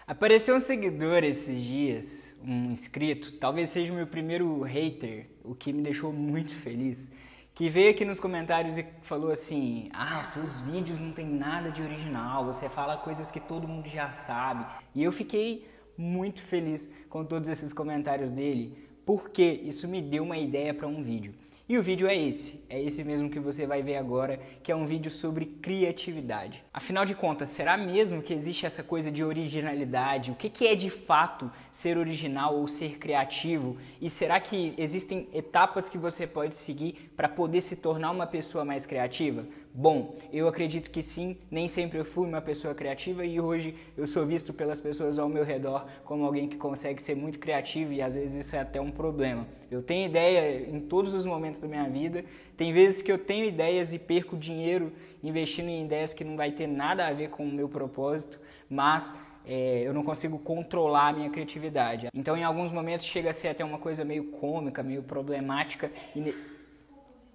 Apareceu um seguidor esses dias, um inscrito, talvez seja o meu primeiro hater, o que me deixou muito feliz, que veio aqui nos comentários e falou assim: os seus vídeos não tem nada de original, você fala coisas que todo mundo já sabe. E eu fiquei muito feliz com todos esses comentários dele, porque isso me deu uma ideia para um vídeo. E o vídeo é esse mesmo que você vai ver agora, que é um vídeo sobre criatividade. Afinal de contas, será mesmo que existe essa coisa de originalidade? O que é de fato ser original ou ser criativo? E será que existem etapas que você pode seguir para poder se tornar uma pessoa mais criativa? Bom, eu acredito que sim, nem sempre eu fui uma pessoa criativa e hoje eu sou visto pelas pessoas ao meu redor como alguém que consegue ser muito criativo e às vezes isso é até um problema. Eu tenho ideia em todos os momentos da minha vida, tem vezes que eu tenho ideias e perco dinheiro investindo em ideias que não vai ter nada a ver com o meu propósito, mas eu não consigo controlar a minha criatividade. Então em alguns momentos chega a ser até uma coisa meio cômica, meio problemática.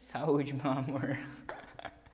Saúde, meu amor.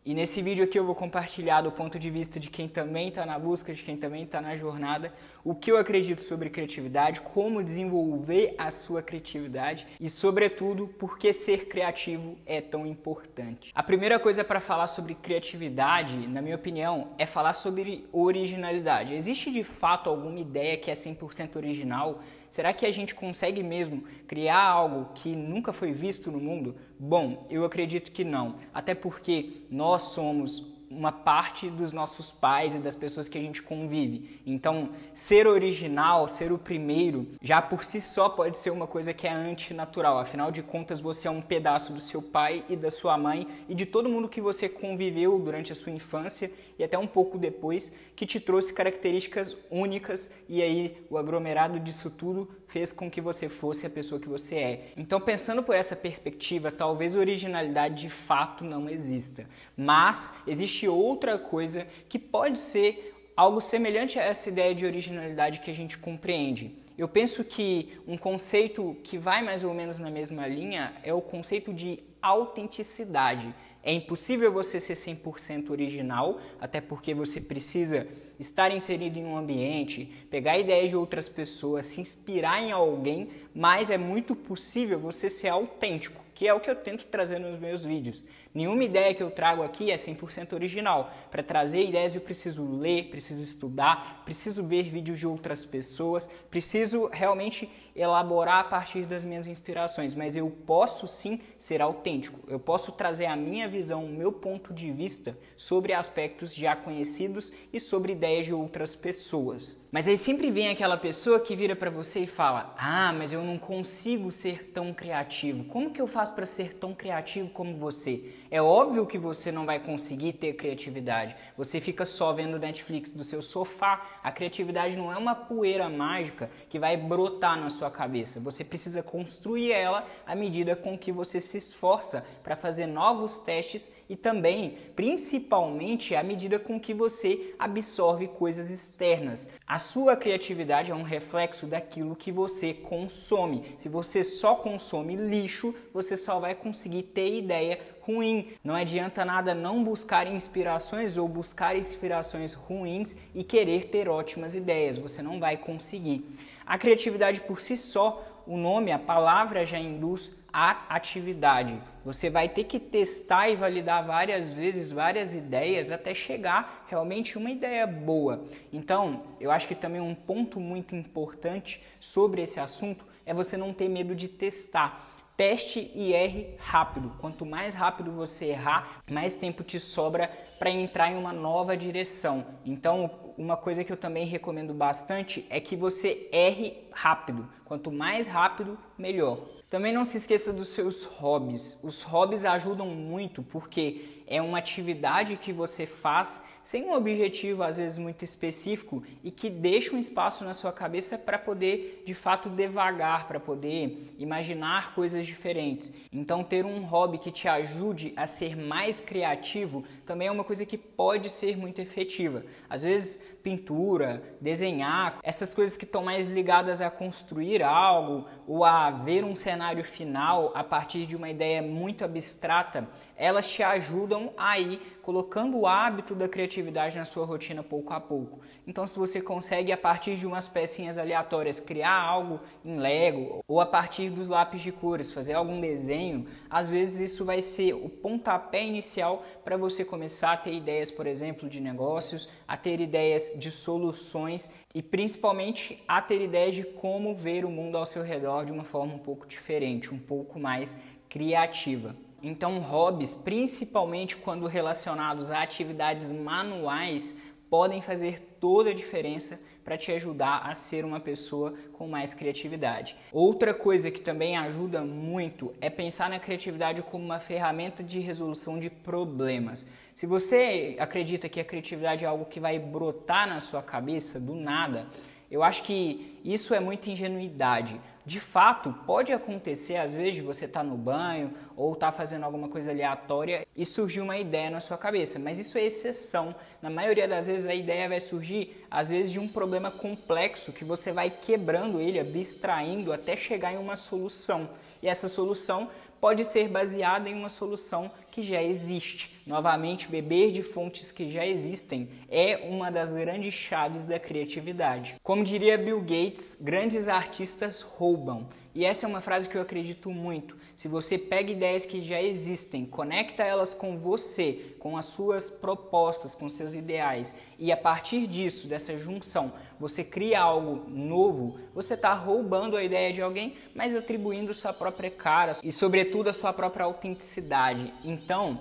E nesse vídeo aqui eu vou compartilhar do ponto de vista de quem também está na busca, de quem também está na jornada, o que eu acredito sobre criatividade, como desenvolver a sua criatividade e, sobretudo, por que ser criativo é tão importante. A primeira coisa para falar sobre criatividade, na minha opinião, é falar sobre originalidade. Existe de fato alguma ideia que é 100% original? Será que a gente consegue mesmo criar algo que nunca foi visto no mundo? Bom, eu acredito que não. Até porque nós somos uma parte dos nossos pais e das pessoas que a gente convive. Então, ser original, ser o primeiro, já por si só pode ser uma coisa que é antinatural. Afinal de contas, você é um pedaço do seu pai e da sua mãe e de todo mundo que você conviveu durante a sua infância e até um pouco depois, que te trouxe características únicas e aí o aglomerado disso tudo fez com que você fosse a pessoa que você é. Então, pensando por essa perspectiva, talvez originalidade de fato não exista, mas existe outra coisa que pode ser algo semelhante a essa ideia de originalidade que a gente compreende. Eu penso que um conceito que vai mais ou menos na mesma linha é o conceito de autenticidade. É impossível você ser 100% original, até porque você precisa estar inserido em um ambiente, pegar ideias de outras pessoas, se inspirar em alguém, mas é muito possível você ser autêntico, que é o que eu tento trazer nos meus vídeos. Nenhuma ideia que eu trago aqui é 100% original. Para trazer ideias eu preciso ler, preciso estudar, preciso ver vídeos de outras pessoas, preciso realmente elaborar a partir das minhas inspirações, mas eu posso sim ser autêntico. Eu posso trazer a minha visão, o meu ponto de vista sobre aspectos já conhecidos e sobre ideias de outras pessoas. Mas aí sempre vem aquela pessoa que vira para você e fala: mas eu não consigo ser tão criativo. Como que eu faço para ser tão criativo como você? É óbvio que você não vai conseguir ter criatividade. Você fica só vendo Netflix do seu sofá. A criatividade não é uma poeira mágica que vai brotar na sua cabeça. Você precisa construir ela à medida com que você se esforça para fazer novos testes e também, principalmente, à medida com que você absorve coisas externas. A sua criatividade é um reflexo daquilo que você consome. Se você só consome lixo, você só vai conseguir ter ideia ruim. Não adianta nada não buscar inspirações ou buscar inspirações ruins e querer ter ótimas ideias. Você não vai conseguir. A criatividade por si só, o nome, a palavra já induz a atividade. Você vai ter que testar e validar várias vezes, várias ideias até chegar realmente uma ideia boa. Então, eu acho que também um ponto muito importante sobre esse assunto é você não ter medo de testar. Teste e erre rápido. Quanto mais rápido você errar, mais tempo te sobra para entrar em uma nova direção. Então, uma coisa que eu também recomendo bastante é que você erre rápido. Quanto mais rápido, melhor. Também não se esqueça dos seus hobbies. Os hobbies ajudam muito porque é uma atividade que você faz sem um objetivo às vezes muito específico e que deixa um espaço na sua cabeça para poder de fato devagar, para poder imaginar coisas diferentes. Então ter um hobby que te ajude a ser mais criativo também é uma coisa que pode ser muito efetiva. Às vezes pintura, desenhar, essas coisas que estão mais ligadas a construir algo ou a ver um cenário final a partir de uma ideia muito abstrata, elas te ajudam a ir colocando o hábito da criatividade na sua rotina pouco a pouco. Então, se você consegue, a partir de umas pecinhas aleatórias, criar algo em Lego ou a partir dos lápis de cores, fazer algum desenho, às vezes isso vai ser o pontapé inicial para você começar a ter ideias, por exemplo, de negócios, a ter ideias de soluções e principalmente a ter ideias de como ver o mundo ao seu redor de uma forma um pouco diferente, um pouco mais criativa. Então, hobbies, principalmente quando relacionados a atividades manuais, podem fazer toda a diferença para te ajudar a ser uma pessoa com mais criatividade. Outra coisa que também ajuda muito é pensar na criatividade como uma ferramenta de resolução de problemas. Se você acredita que a criatividade é algo que vai brotar na sua cabeça do nada, eu acho que isso é muita ingenuidade. De fato, pode acontecer às vezes de você estar no banho ou estar fazendo alguma coisa aleatória e surgir uma ideia na sua cabeça, mas isso é exceção. Na maioria das vezes a ideia vai surgir às vezes de um problema complexo que você vai quebrando ele, abstraindo até chegar em uma solução. E essa solução pode ser baseada em uma solução que já existe. Novamente, beber de fontes que já existem é uma das grandes chaves da criatividade. Como diria Bill Gates, grandes artistas roubam. E essa é uma frase que eu acredito muito. Se você pega ideias que já existem, conecta elas com você, com as suas propostas, com seus ideais, e a partir disso, dessa junção, você cria algo novo, você está roubando a ideia de alguém, mas atribuindo sua própria cara e, sobretudo, a sua própria autenticidade. Então,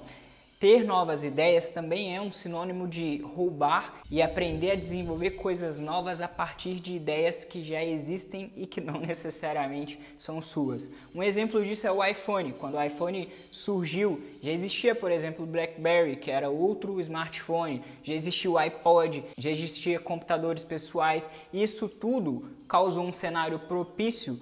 ter novas ideias também é um sinônimo de roubar e aprender a desenvolver coisas novas a partir de ideias que já existem e que não necessariamente são suas. Um exemplo disso é o iPhone. Quando o iPhone surgiu, já existia, por exemplo, o BlackBerry, que era outro smartphone, já existia o iPod, já existia computadores pessoais. Isso tudo causou um cenário propício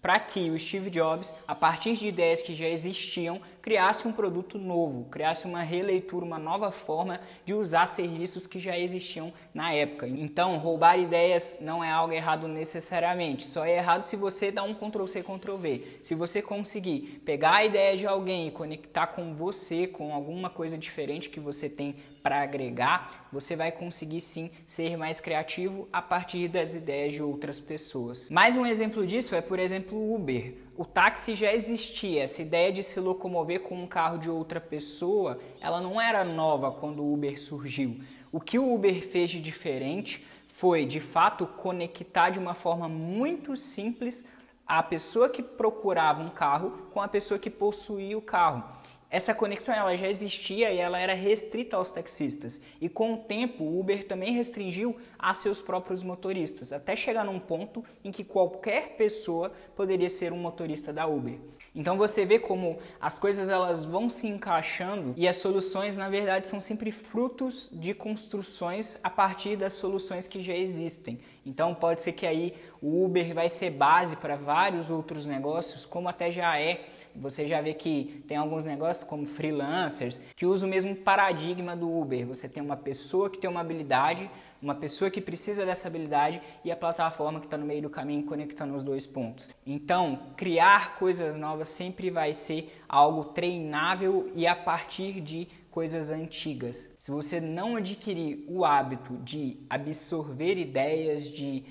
para que o Steve Jobs, a partir de ideias que já existiam, criasse um produto novo, criasse uma releitura, uma nova forma de usar serviços que já existiam na época. Então, roubar ideias não é algo errado necessariamente, só é errado se você dá um Ctrl+C, Ctrl+V. Se você conseguir pegar a ideia de alguém e conectar com você, com alguma coisa diferente que você tem para agregar, você vai conseguir sim ser mais criativo a partir das ideias de outras pessoas. Mais um exemplo disso é, por exemplo, o Uber. O táxi já existia, essa ideia de se locomover com um carro de outra pessoa, ela não era nova quando o Uber surgiu. O que o Uber fez de diferente foi, de fato, conectar de uma forma muito simples a pessoa que procurava um carro com a pessoa que possuía o carro. Essa conexão ela já existia e ela era restrita aos taxistas. E com o tempo, o Uber também restringiu a seus próprios motoristas, até chegar num ponto em que qualquer pessoa poderia ser um motorista da Uber. Então você vê como as coisas elas vão se encaixando e as soluções, na verdade, são sempre frutos de construções a partir das soluções que já existem. Então pode ser que aí o Uber vai ser base para vários outros negócios, como até já é. Você já vê que tem alguns negócios como freelancers que usam o mesmo paradigma do Uber. Você tem uma pessoa que tem uma habilidade, uma pessoa que precisa dessa habilidade e a plataforma que está no meio do caminho conectando os dois pontos. Então, criar coisas novas sempre vai ser algo treinável e a partir de coisas antigas. Se você não adquirir o hábito de absorver ideias, de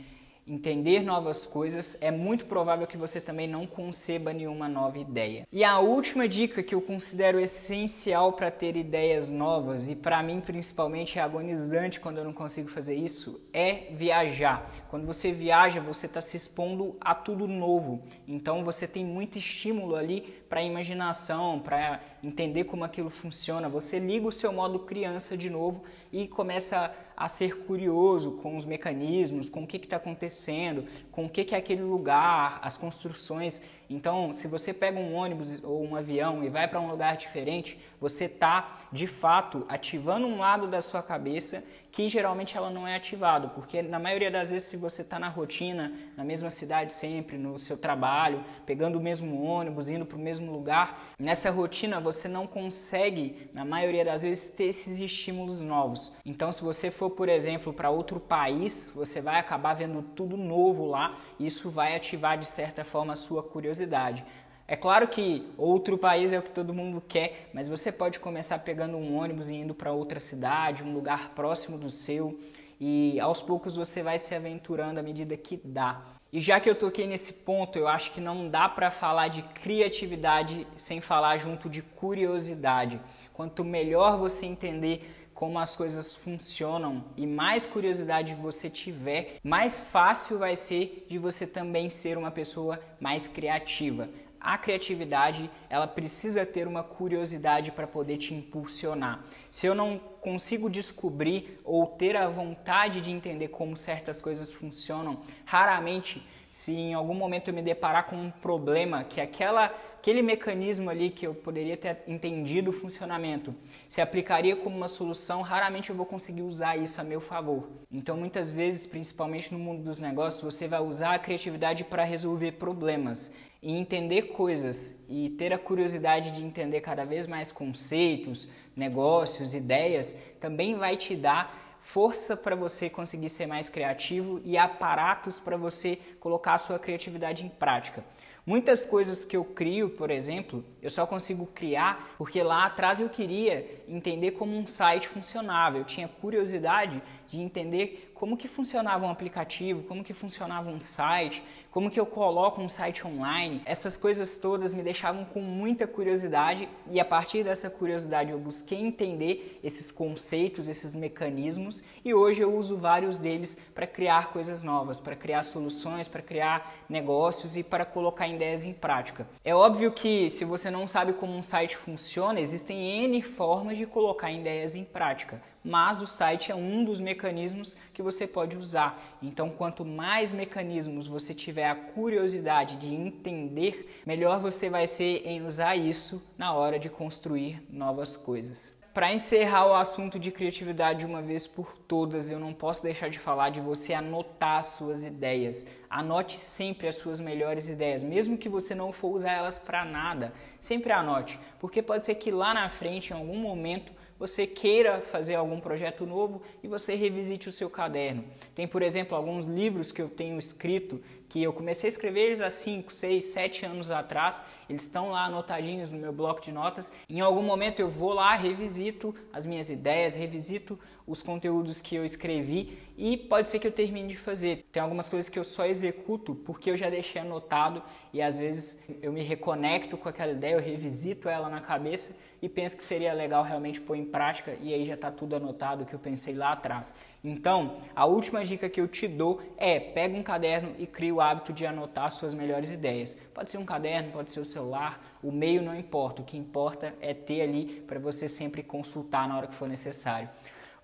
entender novas coisas, é muito provável que você também não conceba nenhuma nova ideia. E a última dica que eu considero essencial para ter ideias novas, e para mim principalmente é agonizante quando eu não consigo fazer isso, é viajar. Quando você viaja, você está se expondo a tudo novo. Então você tem muito estímulo ali para a imaginação, para entender como aquilo funciona. Você liga o seu modo criança de novo e começa a ser curioso com os mecanismos, com o que está acontecendo, com o que é aquele lugar, as construções. Então, se você pega um ônibus ou um avião e vai para um lugar diferente, você está, de fato, ativando um lado da sua cabeça que geralmente ela não é ativada, porque na maioria das vezes se você está na rotina, na mesma cidade sempre, no seu trabalho, pegando o mesmo ônibus, indo para o mesmo lugar, nessa rotina você não consegue, na maioria das vezes, ter esses estímulos novos. Então se você for, por exemplo, para outro país, você vai acabar vendo tudo novo lá, e isso vai ativar de certa forma a sua curiosidade. É claro que outro país é o que todo mundo quer, mas você pode começar pegando um ônibus e indo para outra cidade, um lugar próximo do seu, e aos poucos você vai se aventurando à medida que dá. E já que eu toquei nesse ponto, eu acho que não dá para falar de criatividade sem falar junto de curiosidade. Quanto melhor você entender como as coisas funcionam e mais curiosidade você tiver, mais fácil vai ser de você também ser uma pessoa mais criativa. A criatividade, ela precisa ter uma curiosidade para poder te impulsionar. Se eu não consigo descobrir ou ter a vontade de entender como certas coisas funcionam, raramente, se em algum momento eu me deparar com um problema que aquele mecanismo ali que eu poderia ter entendido o funcionamento se aplicaria como uma solução, raramente eu vou conseguir usar isso a meu favor. Então muitas vezes, principalmente no mundo dos negócios, você vai usar a criatividade para resolver problemas e entender coisas e ter a curiosidade de entender cada vez mais conceitos, negócios, ideias, também vai te dar força para você conseguir ser mais criativo e aparatos para você colocar a sua criatividade em prática. Muitas coisas que eu crio, por exemplo, eu só consigo criar porque lá atrás eu queria entender como um site funcionava. Eu tinha curiosidade de entender como que funcionava um aplicativo, como que funcionava um site, como que eu coloco um site online. Essas coisas todas me deixavam com muita curiosidade e a partir dessa curiosidade eu busquei entender esses conceitos, esses mecanismos e hoje eu uso vários deles para criar coisas novas, para criar soluções, para criar negócios e para colocar ideias em prática. É óbvio que se você não sabe como um site funciona, existem N formas de colocar ideias em prática, mas o site é um dos mecanismos que você pode usar. Então, quanto mais mecanismos você tiver a curiosidade de entender, melhor você vai ser em usar isso na hora de construir novas coisas. Para encerrar o assunto de criatividade de uma vez por todas, eu não posso deixar de falar de você anotar as suas ideias. Anote sempre as suas melhores ideias, mesmo que você não for usar elas para nada, sempre anote, porque pode ser que lá na frente, em algum momento, você queira fazer algum projeto novo e você revisite o seu caderno. Tem, por exemplo, alguns livros que eu tenho escrito, que eu comecei a escrever eles há 5, 6, 7 anos atrás, eles estão lá anotadinhos no meu bloco de notas. Em algum momento eu vou lá, revisito as minhas ideias, revisito os conteúdos que eu escrevi e pode ser que eu termine de fazer. Tem algumas coisas que eu só executo porque eu já deixei anotado e às vezes eu me reconecto com aquela ideia, eu revisito ela na cabeça e penso que seria legal realmente pôr em prática e aí já está tudo anotado que eu pensei lá atrás. Então, a última dica que eu te dou é pega um caderno e cria o hábito de anotar suas melhores ideias. Pode ser um caderno, pode ser o celular, o meio não importa, o que importa é ter ali para você sempre consultar na hora que for necessário.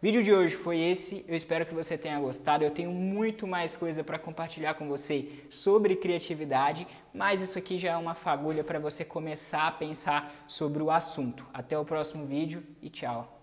O vídeo de hoje foi esse, eu espero que você tenha gostado, eu tenho muito mais coisa para compartilhar com você sobre criatividade, mas isso aqui já é uma fagulha para você começar a pensar sobre o assunto. Até o próximo vídeo e tchau!